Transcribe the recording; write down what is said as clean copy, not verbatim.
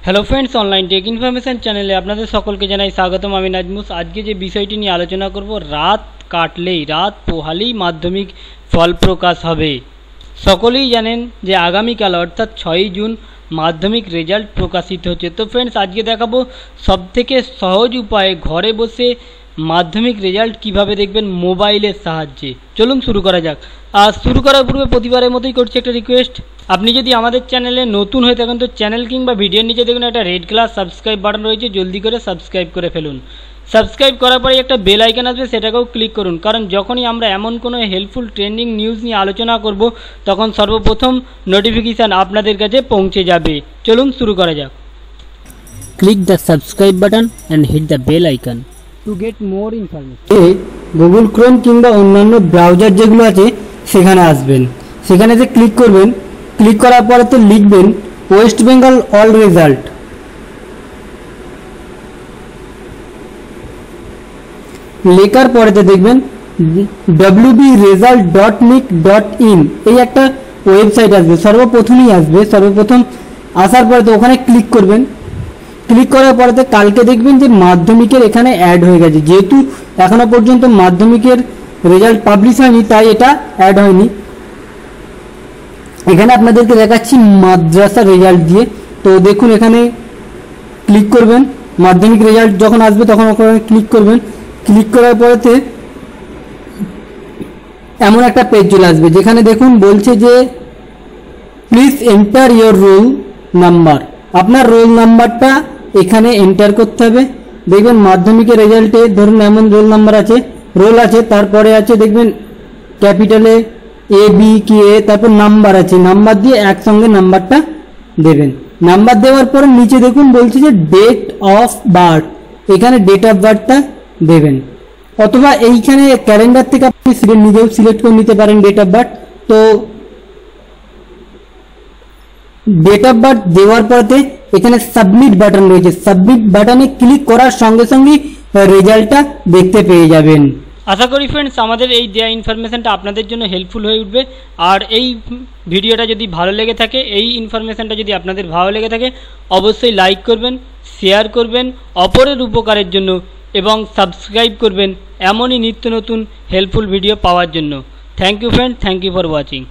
Hello friends online tech information चैनले आपनादेर सकलके जानाई स्वागतम। आमि नाजमुस। आज के जे विषयटी निये आलोचना करब, रात काटलेई रात पोहालेई माध्यमिक फल प्रकाश हबे। सकलेई जानेन जे आगामीकाल अर्थात 6 जून माध्यमिक रेजाल्ट प्रकाशित होच्छे। तो फ्रेंड्स आज के देखाबो सबथेके सहज उपाये घरे बसे माध्यमिक रेजाल्ट किभाबे देखबेन मोबाइलेर साहाज्ये। चलुन शुरू करा जाक। आज शुरू करार पूर्वे प्रतिबारेर मतोई करछि एकटा रिक्वेस्ट, আপনি যদি আমাদের চ্যানেলে নতুন হয়ে থাকেন তো চ্যানেল কিংবা ভিডিওর নিচে দেখুন একটা রেড কালার সাবস্ক্রাইব বাটন রয়েছে, জলদি করে সাবস্ক্রাইব করে ফেলুন। সাবস্ক্রাইব করার পরে একটা বেল আইকন আসবে, সেটাকেও ক্লিক করুন, কারণ যখনই আমরা এমন কোনো হেল্পফুল ট্রেন্ডিং নিউজ নিয়ে আলোচনা করব তখন সর্বপ্রথম নোটিফিকেশান আপনাদের কাছে পৌঁছে যাবে। চলুন শুরু করা যাক। Click the subscribe button and hit the bell icon to get more information. Google Chrome কিংবা অন্যান্য ব্রাউজার যেগুলো আছে সেখানে আসবেন, সেখানে যে ক্লিক করবেন, ক্লিক করার পরে তো লিখবেন ওয়েস্ট বেঙ্গল অল রেজাল্ট। লেখার পরেতে দেখবেন wbresult.nic.in এই একটা ওয়েবসাইট আসবে, সর্বপ্রথমই আসবে। সর্বপ্রথম আসার পরে তো ওখানে ক্লিক করবেন। ক্লিক করার পরেতে কালকে দেখবেন যে মাধ্যমিকের এখানে অ্যাড হয়ে গেছে। যেহেতু এখনো পর্যন্ত মাধ্যমিকের রেজাল্ট পাবলিশ হয়নি তাই এটা অ্যাড হয়নি। এখানে আপনাদেরকে দেখাচ্ছি মাদ্রাসা রেজাল্ট দিয়ে। তো দেখুন এখানে ক্লিক করবেন, মাধ্যমিক রেজাল্ট যখন আসবে তখন ওখানে ক্লিক করবেন। ক্লিক করার পরেতে এমন একটা পেজ চলে আসবে যেখানে দেখুন বলছে যে please enter your roll number. আপনার রোল নাম্বারটা এখানে এন্টার করতে হবে। দেখবেন মাধ্যমিকের রেজাল্টে ধরুন এমন রোল নাম্বার আছে, রোল আছে, তারপরে আছে দেখবেন ক্যাপিটালে এ বি কি এ, তারপর নাম্বার আছে, নাম্বার দিয়ে একসঙ্গে নাম্বারটা দেবেন। নাম্বার দেওয়ার পরে নিচে দেখুন বলছে যে ডেট অফ বার্থ, এখানে ডেট অফ বার্থটা দেবেন, অথবা এইখানে ক্যালেন্ডার থেকে আপনি নিজেও সিলেক্ট করে নিতে পারেন ডেট অফ বার্থ। তো ডেট অফ বার্থ দেওয়ার পরে এখানে সাবমিট বাটন রয়েছে, সাবমিট বাটনে ক্লিক করার সঙ্গে সঙ্গে রেজাল্টটা দেখতে পেয়ে যাবেন। আশা করি ফ্রেন্ডস আমাদের এই দেওয়া ইনফরমেশানটা আপনাদের জন্য হেল্পফুল হয়ে উঠবে। আর এই ভিডিওটা যদি ভালো লেগে থাকে, এই ইনফরমেশানটা যদি আপনাদের ভালো লেগে থাকে অবশ্যই লাইক করবেন, শেয়ার করবেন অপরের উপকারের জন্য, এবং সাবস্ক্রাইব করবেন এমনই নিত্য নতুন হেল্পফুল ভিডিও পাওয়ার জন্য। Thank you friend, thank you for watching.